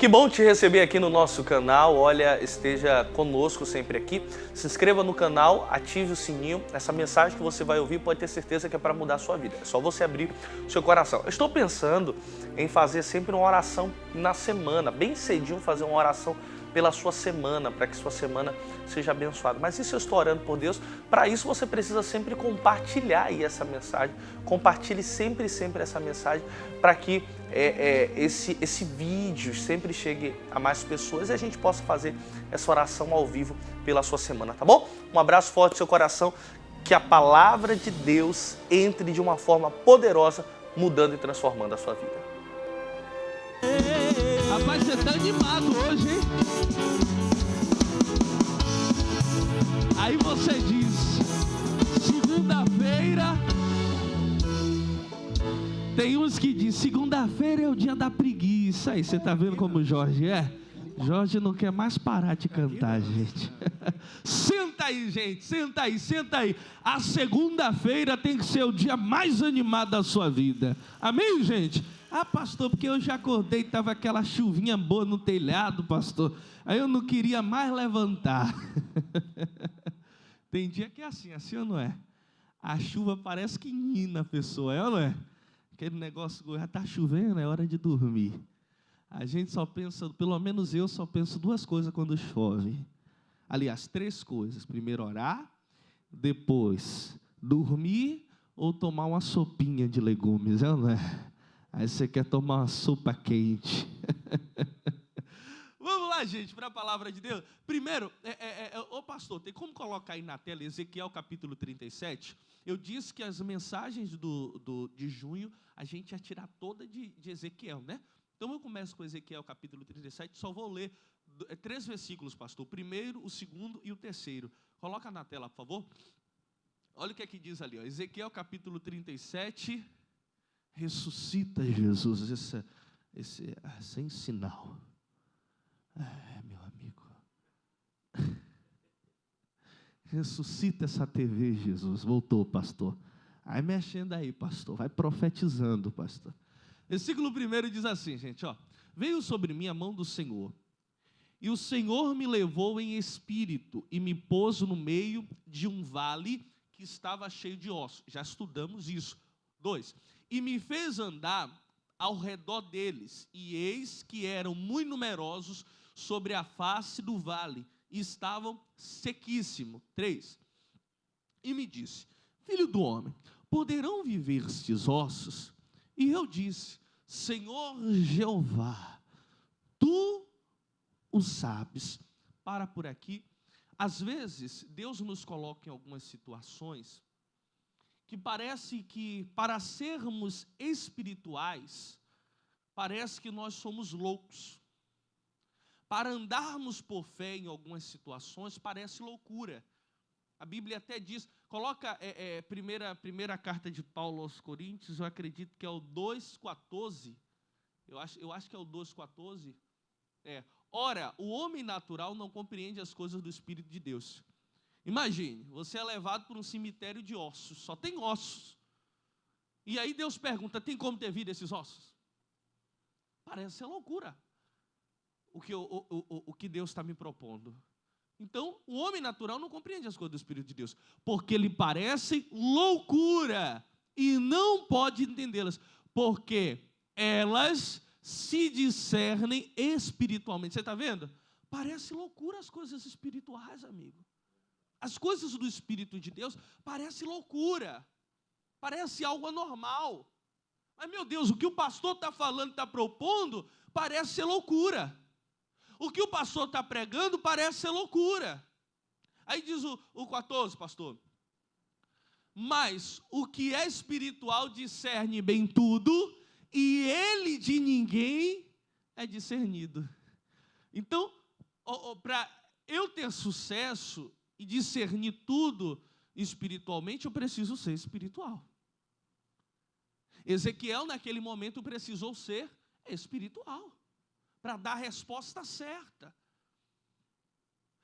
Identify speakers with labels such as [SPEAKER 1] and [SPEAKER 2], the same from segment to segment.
[SPEAKER 1] Que bom te receber aqui no nosso canal. Olha, esteja conosco sempre aqui. Se inscreva no canal, ative o sininho. Essa mensagem que você vai ouvir pode ter certeza que é para mudar a sua vida. É só você abrir o seu coração. Eu estou pensando em fazer sempre uma oração na semana, bem cedinho fazer uma oração pela sua semana, para que sua semana seja abençoada. Mas isso eu estou orando por Deus. Para isso você precisa sempre compartilhar aí essa mensagem. Compartilhe sempre essa mensagem para que esse vídeo sempre chegue a mais pessoas e a gente possa fazer essa oração ao vivo pela sua semana, tá bom? Um abraço forte no seu coração, que a palavra de Deus entre de uma forma poderosa, mudando e transformando a sua vida.
[SPEAKER 2] Rapaz, você tá animado hoje, hein? Aí você diz, segunda-feira, tem uns que dizem, segunda-feira é o dia da preguiça. Aí você tá vendo como o Jorge é? Jorge não quer mais parar de cantar, gente. Senta aí, gente, senta aí. A segunda-feira tem que ser o dia mais animado da sua vida. Amém, gente? Ah, pastor, porque eu já acordei, estava aquela chuvinha boa no telhado, pastor. Aí eu não queria mais levantar. Tem dia que é assim ou não é? A chuva parece que nina a pessoa, é ou não é? Aquele negócio, já está chovendo, é hora de dormir. A gente só pensa, pelo menos eu só penso duas coisas quando chove. Aliás, três coisas. Primeiro orar, depois dormir ou tomar uma sopinha de legumes, é ou não é? Aí você quer tomar uma sopa quente. Vamos lá, gente, para a palavra de Deus. Primeiro, ô pastor, tem como colocar aí na tela Ezequiel capítulo 37? Eu disse que as mensagens de junho, a gente ia tirar toda de Ezequiel, né? Então eu começo com Ezequiel capítulo 37, só vou ler 3 versículos, pastor. O primeiro, o segundo e o terceiro. Coloca na tela, por favor. Olha o que é que diz ali, ó. Ezequiel capítulo 37... Ressuscita Jesus, sem sinal. Meu amigo. Ressuscita essa TV, Jesus. Voltou, pastor. Aí mexendo aí, pastor. Vai profetizando, pastor. Versículo 1 diz assim, gente, ó. Veio sobre mim a mão do Senhor, e o Senhor me levou em espírito e me pôs no meio de um vale que estava cheio de ossos. Já estudamos isso. 2. E me fez andar ao redor deles, e eis que eram muito numerosos sobre a face do vale, e estavam sequíssimos. 3. E me disse, filho do homem, poderão viver estes ossos? E eu disse, Senhor Jeová, tu o sabes. Para por aqui. Às vezes, Deus nos coloca em algumas situações que parece que, para sermos espirituais, parece que nós somos loucos. Para andarmos por fé em algumas situações, parece loucura. A Bíblia até diz, coloca primeira carta de Paulo aos Coríntios, eu acredito que é o 2,14, eu acho que é o 2,14, ora, o homem natural não compreende as coisas do Espírito de Deus. Imagine, você é levado para um cemitério de ossos, só tem ossos. E aí Deus pergunta, tem como ter vida esses ossos? Parece ser loucura o que Deus está me propondo. Então, o homem natural não compreende as coisas do Espírito de Deus, porque lhe parecem loucura e não pode entendê-las, porque elas se discernem espiritualmente. Você está vendo? Parece loucura as coisas espirituais, amigo. As coisas do Espírito de Deus parecem loucura, parece algo anormal. Mas, meu Deus, o que o pastor está falando, está propondo, parece ser loucura. O que o pastor está pregando parece ser loucura. Aí diz o 14, pastor. Mas o que é espiritual discerne bem tudo, e ele de ninguém é discernido. Então, para eu ter sucesso e discernir tudo espiritualmente, eu preciso ser espiritual. Ezequiel, naquele momento, precisou ser espiritual, para dar a resposta certa.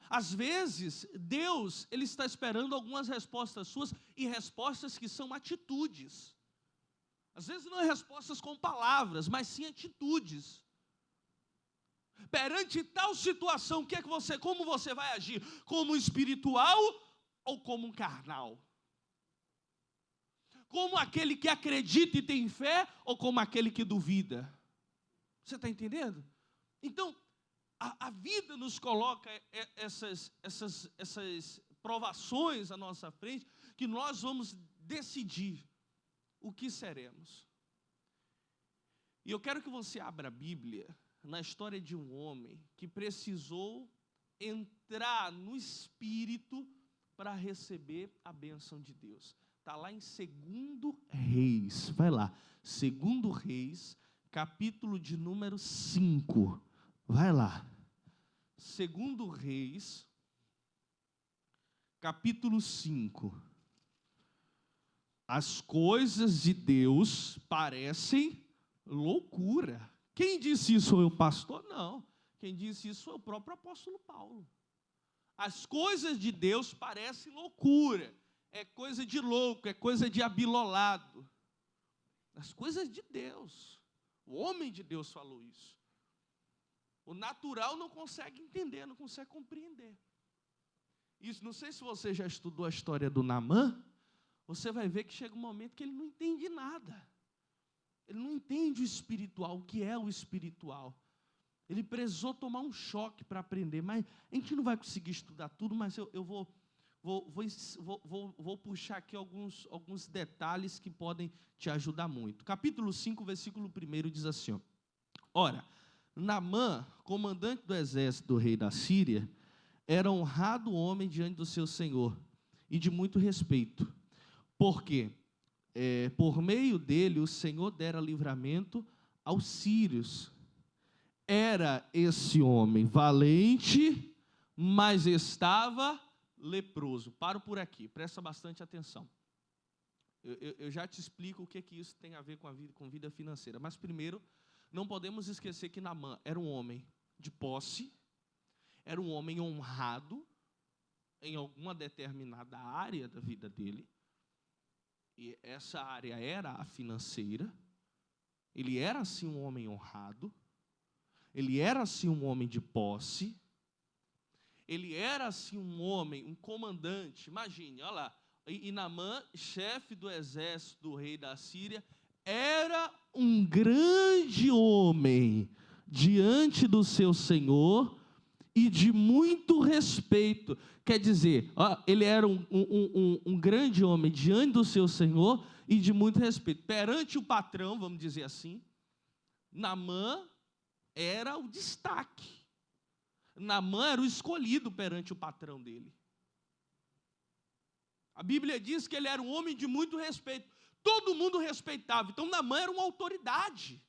[SPEAKER 2] Às vezes, Deus, Ele está esperando algumas respostas suas, e respostas que são atitudes. Às vezes não é respostas com palavras, mas sim atitudes. Perante tal situação, como você vai agir? Como espiritual ou como um carnal? Como aquele que acredita e tem fé ou como aquele que duvida? Você está entendendo? Então, a vida nos coloca essas provações à nossa frente, que nós vamos decidir o que seremos. E eu quero que você abra a Bíblia na história de um homem que precisou entrar no Espírito para receber a bênção de Deus. Está lá em 2 Reis, vai lá, 2 Reis, capítulo de número 5, vai lá. 2 Reis, capítulo 5. As coisas de Deus parecem loucura. Quem disse isso foi o pastor? Não. Quem disse isso foi o próprio apóstolo Paulo. As coisas de Deus parecem loucura. É coisa de louco, é coisa de abilolado. As coisas de Deus. O homem de Deus falou isso. O natural não consegue entender, não consegue compreender. Isso, não sei se você já estudou a história do Naamã, você vai ver que chega um momento que ele não entende nada. Ele não entende o espiritual, o que é o espiritual. Ele precisou tomar um choque para aprender, mas a gente não vai conseguir estudar tudo, mas eu vou puxar aqui alguns detalhes que podem te ajudar muito. Capítulo 5, versículo 1 diz assim, ó, ora, Naamã, comandante do exército do rei da Síria, era honrado homem diante do seu senhor e de muito respeito, porque por meio dele o Senhor dera livramento aos sírios. Era esse homem valente, mas estava leproso. Paro por aqui, presta bastante atenção. Eu já te explico o que isso tem a ver com vida financeira. Mas primeiro, não podemos esquecer que Naamã era um homem de posse, era um homem honrado em alguma determinada área da vida dele. E essa área era a financeira. Ele era, assim, um homem honrado. Ele era, assim, um homem de posse. Ele era, assim, um homem, um comandante. Imagine, olha lá. E Naamã, chefe do exército do rei da Síria, era um grande homem diante do seu senhor e de muito respeito. Quer dizer, ele era um grande homem diante do seu senhor e de muito respeito. Perante o patrão, vamos dizer assim, Naamã era o destaque. Naamã era o escolhido perante o patrão dele. A Bíblia diz que ele era um homem de muito respeito. Todo mundo respeitava. Então, Naamã era uma autoridade.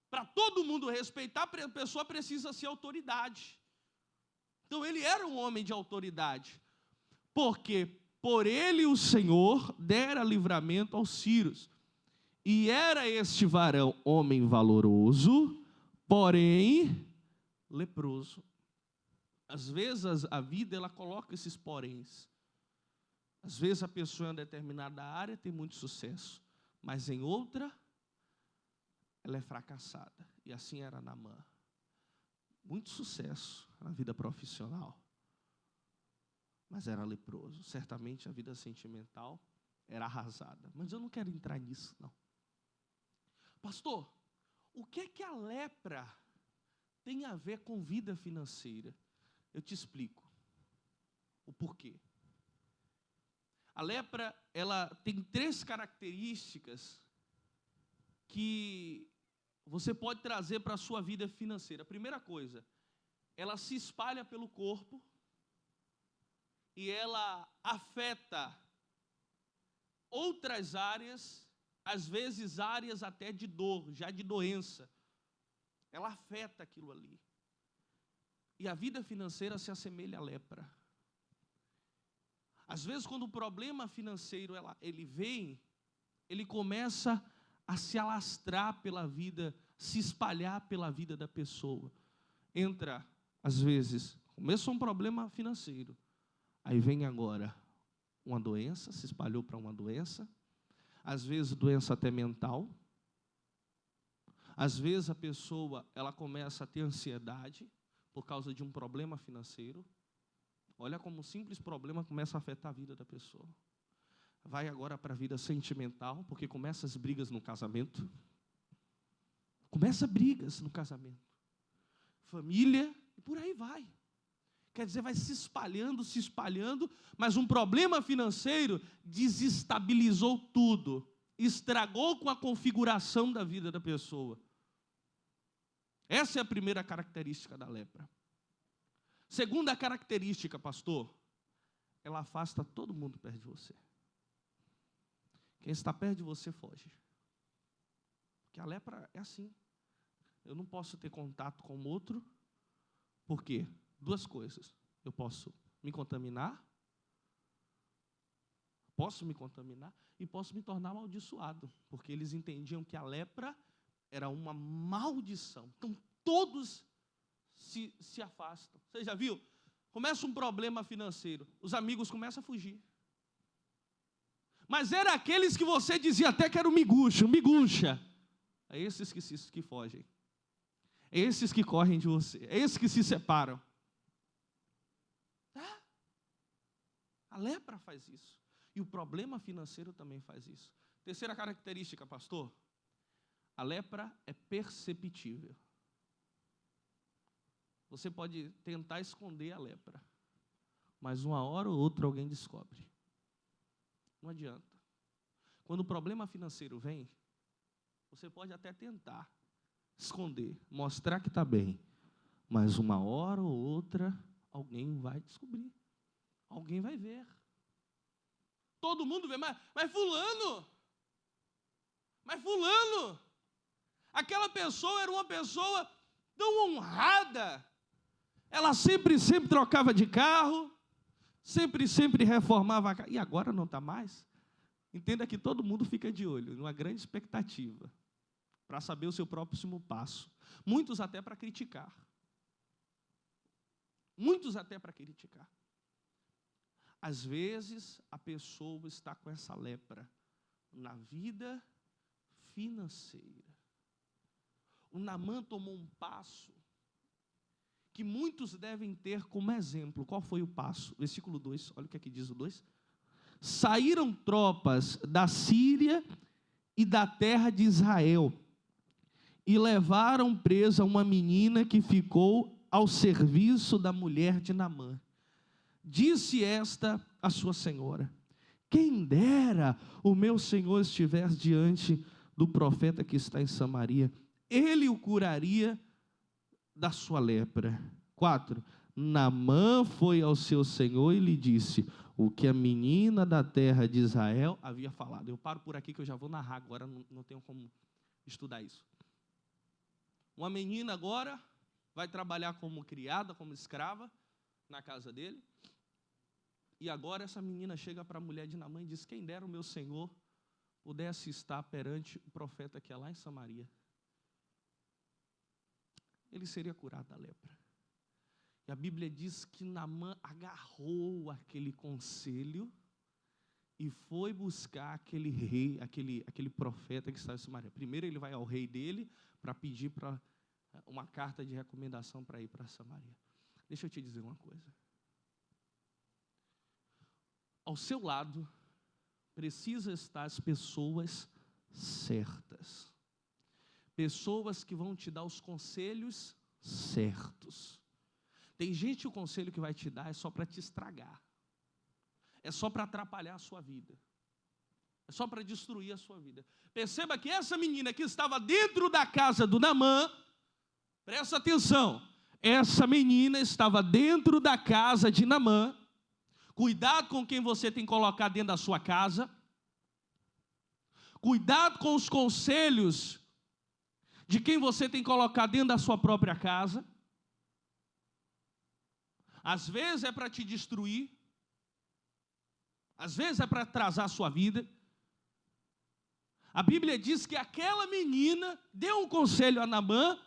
[SPEAKER 2] Para todo mundo respeitar, a pessoa precisa ser autoridade. Então, ele era um homem de autoridade. Porque por ele o Senhor dera livramento aos sírios. E era este varão homem valoroso, porém leproso. Às vezes a vida ela coloca esses poréns. Às vezes a pessoa em uma determinada área tem muito sucesso, mas em outra ela é fracassada. E assim era Naamã. Muito sucesso na vida profissional, mas era leproso. Certamente a vida sentimental era arrasada. Mas eu não quero entrar nisso, não. Pastor, o que é que a lepra tem a ver com vida financeira? Eu te explico o porquê. A lepra, ela tem 3 características que você pode trazer para a sua vida financeira. A primeira coisa, ela se espalha pelo corpo e ela afeta outras áreas, às vezes áreas até de dor, já de doença. Ela afeta aquilo ali. E a vida financeira se assemelha à lepra. Às vezes, quando o problema financeiro ele vem, ele começa a se alastrar pela vida, se espalhar pela vida da pessoa. Entra, às vezes, começou um problema financeiro, aí vem agora uma doença, se espalhou para uma doença, às vezes doença até mental, Às vezes a pessoa, ela começa a ter ansiedade por causa de um problema financeiro. Olha como um simples problema começa a afetar a vida da pessoa. Vai agora para a vida sentimental, porque começa as brigas no casamento. Começa brigas no casamento. Família, e por aí vai. Quer dizer, vai se espalhando, mas um problema financeiro desestabilizou tudo. Estragou com a configuração da vida da pessoa. Essa é a primeira característica da lepra. Segunda característica, pastor, ela afasta todo mundo perto de você. Quem está perto de você foge. Porque a lepra é assim. Eu não posso ter contato com o outro. Por quê? Duas coisas. Eu posso me contaminar. E posso me tornar amaldiçoado. Porque eles entendiam que a lepra era uma maldição. Então, todos se afastam. Você já viu? Começa um problema financeiro. Os amigos começam a fugir. Mas eram aqueles que você dizia até que era um miguxa. É esses que fogem. É esses que correm de você. É esses que se separam. A lepra faz isso. E o problema financeiro também faz isso. Terceira característica, pastor. A lepra é perceptível. Você pode tentar esconder a lepra, mas uma hora ou outra alguém descobre. Não adianta. Quando o problema financeiro vem, você pode até tentar esconder, mostrar que está bem, mas uma hora ou outra alguém vai descobrir. Alguém vai ver. Todo mundo vê, mas fulano, aquela pessoa era uma pessoa tão honrada. Ela sempre trocava de carro, sempre reformava a casa. E agora não está mais? Entenda que todo mundo fica de olho, numa grande expectativa, para saber o seu próximo passo. Muitos até para criticar. Às vezes, a pessoa está com essa lepra na vida financeira. O Naamã tomou um passo que muitos devem ter como exemplo. Qual foi o passo? Versículo 2, olha o que aqui diz o 2. Saíram tropas da Síria e da terra de Israel e levaram presa uma menina que ficou ao serviço da mulher de Naamã. Disse esta a sua senhora: quem dera o meu senhor estivesse diante do profeta que está em Samaria, ele o curaria da sua lepra. 4. Naamã foi ao seu senhor e lhe disse o que a menina da terra de Israel havia falado. Eu paro por aqui que eu já vou narrar agora, não tenho como estudar isso. Uma menina agora vai trabalhar como criada, como escrava, na casa dele. E agora essa menina chega para a mulher de Naamã e diz: quem dera o meu senhor pudesse estar perante o profeta que é lá em Samaria. Ele seria curado da lepra. E a Bíblia diz que Naamã agarrou aquele conselho e foi buscar aquele rei, aquele profeta que estava em Samaria. Primeiro ele vai ao rei dele para pedir uma carta de recomendação para ir para Samaria. Deixa eu te dizer uma coisa. Ao seu lado precisa estar as pessoas certas. Pessoas que vão te dar os conselhos certos. Tem gente que o conselho que vai te dar é só para te estragar. É só para atrapalhar a sua vida. É só para destruir a sua vida. Perceba que essa menina que estava dentro da casa do Naamã, presta atenção, essa menina estava dentro da casa de Naamã. Cuidado com quem você tem colocado dentro da sua casa. Cuidado com os conselhos de quem você tem colocado dentro da sua própria casa. Às vezes é para te destruir. Às vezes é para atrasar a sua vida. A Bíblia diz que aquela menina deu um conselho a Naamã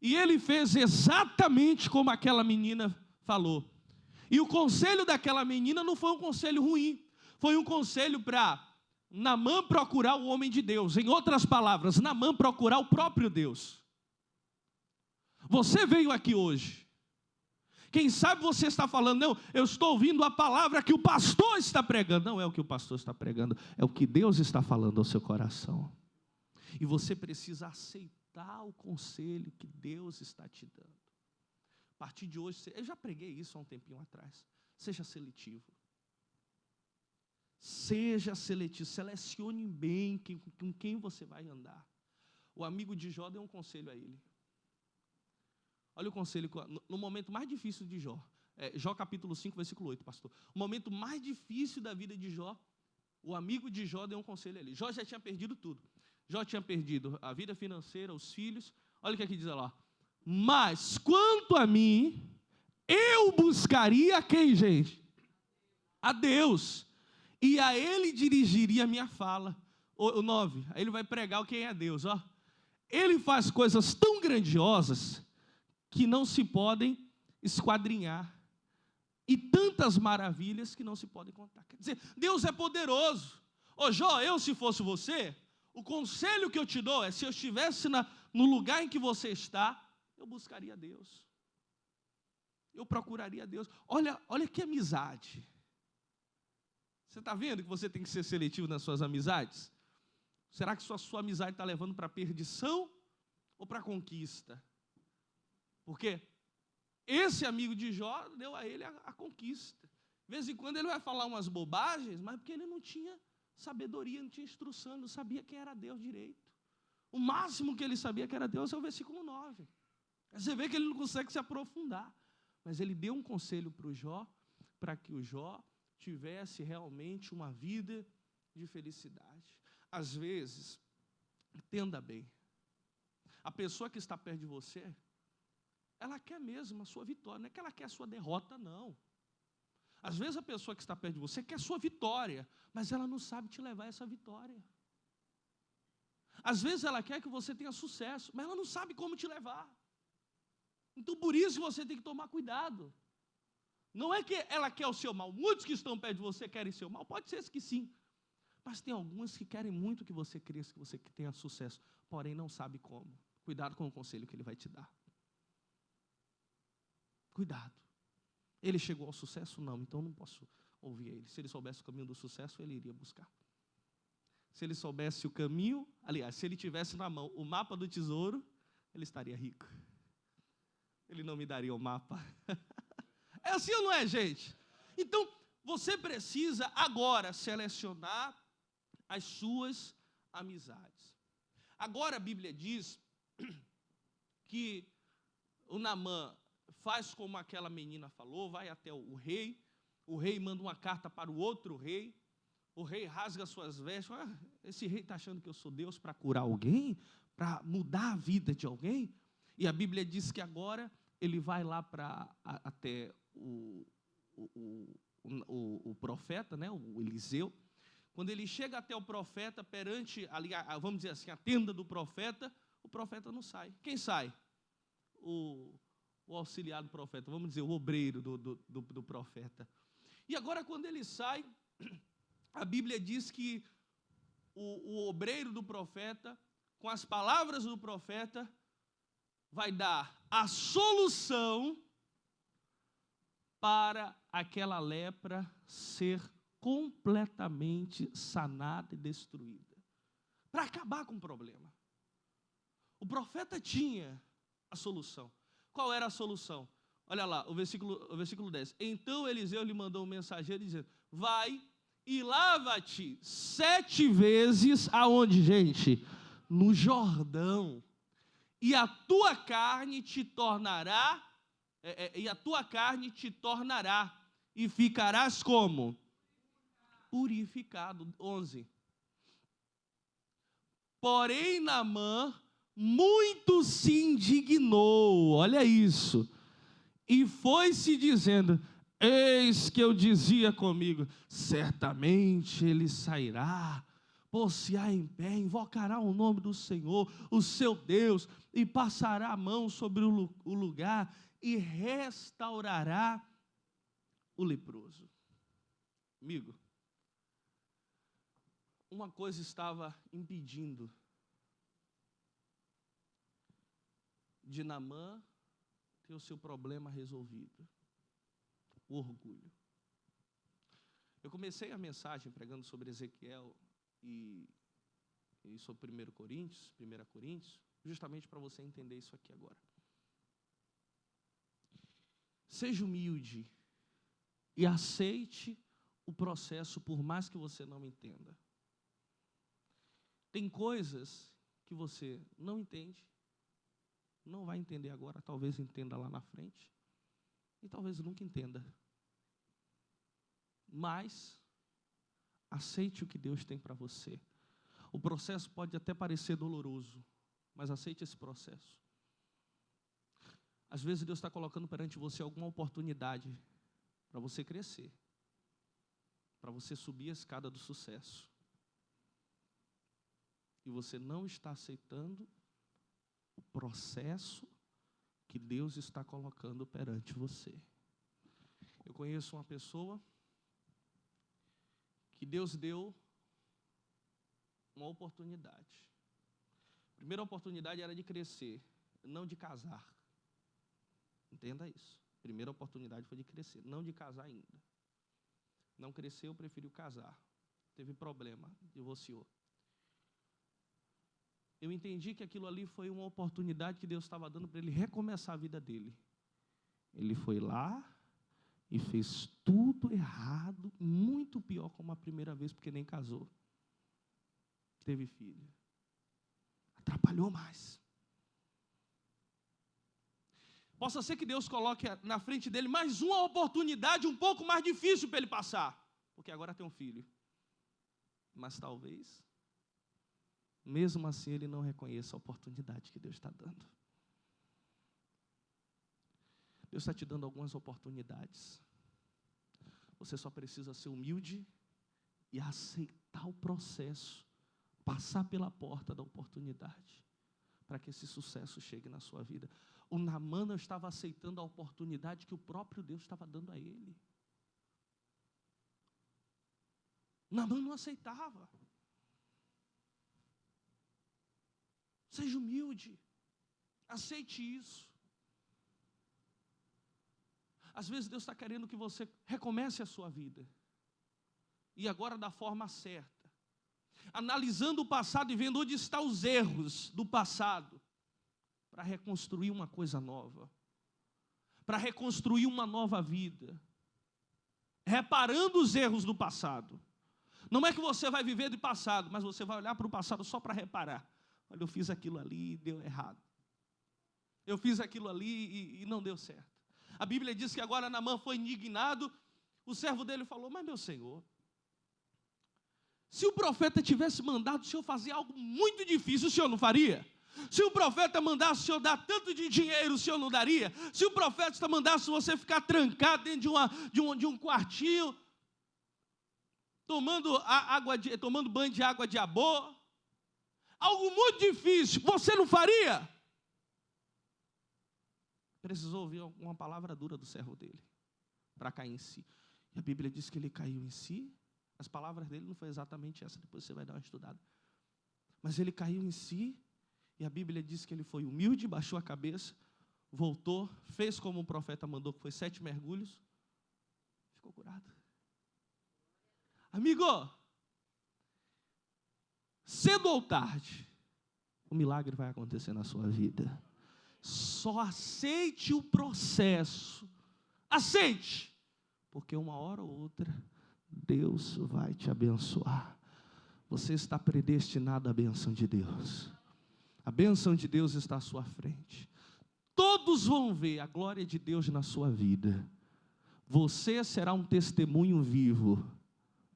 [SPEAKER 2] e ele fez exatamente como aquela menina falou. E o conselho daquela menina não foi um conselho ruim. Foi um conselho para Naamã procurar o homem de Deus. Em outras palavras, Naamã procurar o próprio Deus. Você veio aqui hoje. Quem sabe você está falando, não, eu estou ouvindo a palavra que o pastor está pregando. Não é o que o pastor está pregando, é o que Deus está falando ao seu coração. E você precisa aceitar o conselho que Deus está te dando. A partir de hoje, eu já preguei isso há um tempinho atrás. Seja seletivo. Seja seletivo, selecione bem com quem você vai andar. O amigo de Jó deu um conselho a ele. Olha o conselho, no momento mais difícil de Jó. Jó capítulo 5, versículo 8, pastor. O momento mais difícil da vida de Jó, o amigo de Jó deu um conselho a ele. Jó já tinha perdido tudo. Jó tinha perdido a vida financeira, os filhos. Olha o que aqui diz lá. Mas quanto a mim, eu buscaria quem, gente? A Deus. E a ele dirigiria a minha fala. O 9, aí ele vai pregar quem é Deus. Ó. Ele faz coisas tão grandiosas que não se podem esquadrinhar. E tantas maravilhas que não se podem contar. Quer dizer, Deus é poderoso. Ô Jó, eu se fosse você, o conselho que eu te dou é, se eu estivesse no lugar em que você está, eu buscaria Deus. Eu procuraria Deus. Olha que amizade. Você está vendo que você tem que ser seletivo nas suas amizades? Será que sua amizade está levando para a perdição ou para a conquista? Porque esse amigo de Jó deu a ele a conquista. De vez em quando ele vai falar umas bobagens, mas porque ele não tinha sabedoria, não tinha instrução, não sabia quem era Deus direito. O máximo que ele sabia que era Deus é o versículo 9. Você vê que ele não consegue se aprofundar. Mas ele deu um conselho para o Jó, para que o Jó tivesse realmente uma vida de felicidade. Às vezes, entenda bem, a pessoa que está perto de você, ela quer mesmo a sua vitória, não é que ela quer a sua derrota, não. Às vezes a pessoa que está perto de você quer a sua vitória, mas ela não sabe te levar a essa vitória. Às vezes ela quer que você tenha sucesso, mas ela não sabe como te levar. Então por isso você tem que tomar cuidado. Não é que ela quer o seu mal. Muitos que estão perto de você querem seu mal. Pode ser que sim. Mas tem alguns que querem muito que você cresça, que você tenha sucesso. Porém, não sabe como. Cuidado com o conselho que ele vai te dar. Cuidado. Ele chegou ao sucesso? Não. Então não posso ouvir ele. Se ele soubesse o caminho do sucesso, ele iria buscar. Se ele soubesse o caminho... Aliás, se ele tivesse na mão o mapa do tesouro, ele estaria rico. Ele não me daria o mapa. É assim ou não é, gente? Então, você precisa agora selecionar as suas amizades. Agora a Bíblia diz que o Naamã faz como aquela menina falou, vai até o rei manda uma carta para o outro rei, o rei rasga suas vestes, esse rei está achando que eu sou Deus para curar alguém, para mudar a vida de alguém? E a Bíblia diz que agora ele vai lá até o profeta, né, o Eliseu. Quando ele chega até o profeta, perante, ali, vamos dizer assim, a tenda do profeta, o profeta não sai. Quem sai? O auxiliar do profeta, vamos dizer, o obreiro do profeta. E agora, quando ele sai, a Bíblia diz que o obreiro do profeta, com as palavras do profeta, vai dar a solução para aquela lepra ser completamente sanada e destruída. Para acabar com o problema. O profeta tinha a solução. Qual era a solução? Olha lá, o versículo 10. Então Eliseu lhe mandou um mensageiro dizendo: vai e lava-te 7 vezes, aonde, gente? No Jordão. E a tua carne te tornará, e ficarás como? Purificado. 11. Porém, Naamã muito se indignou, olha isso, e foi-se dizendo: eis que eu dizia comigo, certamente ele sairá, pôr-se-á em pé, invocará o nome do Senhor, o seu Deus, e passará a mão sobre o lugar, e restaurará o leproso. Amigo, uma coisa estava impedindo de Naamã ter o seu problema resolvido: o orgulho. Eu comecei a mensagem pregando sobre Ezequiel e sobre 1 Coríntios, justamente para você entender isso aqui agora. Seja humilde e aceite o processo, por mais que você não entenda. Tem coisas que você não entende, não vai entender agora, talvez entenda lá na frente, e talvez nunca entenda. Mas aceite o que Deus tem para você. O processo pode até parecer doloroso, mas aceite esse processo. Às vezes Deus está colocando perante você alguma oportunidade para você crescer, para você subir a escada do sucesso. E você não está aceitando o processo que Deus está colocando perante você. Eu conheço uma pessoa que Deus deu uma oportunidade. A primeira oportunidade era de crescer, não de casar. Entenda isso. A primeira oportunidade foi de crescer, não de casar ainda. Não cresceu, preferiu casar. Teve problema, divorciou. Eu entendi que aquilo ali foi uma oportunidade que Deus estava dando para ele recomeçar a vida dele. Ele foi lá e fez tudo errado, muito pior como a primeira vez, porque nem casou. Teve filho. Atrapalhou mais. Possa ser que Deus coloque na frente dele mais uma oportunidade um pouco mais difícil para ele passar, porque agora tem um filho. Mas talvez, mesmo assim, ele não reconheça a oportunidade que Deus está dando. Deus está te dando algumas oportunidades. Você só precisa ser humilde e aceitar o processo, passar pela porta da oportunidade, para que esse sucesso chegue na sua vida. O Naamã não estava aceitando a oportunidade que o próprio Deus estava dando a ele. Naamã não aceitava. Seja humilde, aceite isso. Às vezes Deus está querendo que você recomece a sua vida, e agora da forma certa, analisando o passado e vendo onde estão os erros do passado, para reconstruir uma coisa nova, para reconstruir uma nova vida, reparando os erros do passado. Não é que você vai viver de passado, mas você vai olhar para o passado só para reparar. Olha, eu fiz aquilo ali e deu errado. Eu fiz aquilo ali e não deu certo. A Bíblia diz que agora Naamã foi indignado. O servo dele falou: mas meu senhor, se o profeta tivesse mandado o senhor fazer algo muito difícil, o senhor não faria? Se o profeta mandasse o senhor dar tanto de dinheiro, o senhor não daria? Se o profeta mandasse você ficar trancado dentro de um quartinho, tomando banho de água de abô, algo muito difícil, você não faria? Precisou ouvir uma palavra dura do servo dele, para cair em si. E a Bíblia diz que ele caiu em si. As palavras dele não foi exatamente essa, depois você vai dar uma estudada. Mas ele caiu em si, e a Bíblia diz que ele foi humilde, baixou a cabeça, voltou, fez como o profeta mandou, que foi 7 mergulhos, ficou curado. Amigo, cedo ou tarde, o milagre vai acontecer na sua vida. Só aceite o processo. Aceite, porque uma hora ou outra Deus vai te abençoar. Você está predestinado à bênção de Deus. A bênção de Deus está à sua frente. Todos vão ver a glória de Deus na sua vida. Você será um testemunho vivo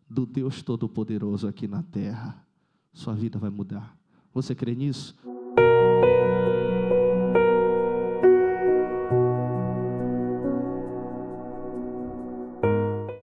[SPEAKER 2] do Deus Todo-Poderoso aqui na terra. Sua vida vai mudar. Você crê nisso?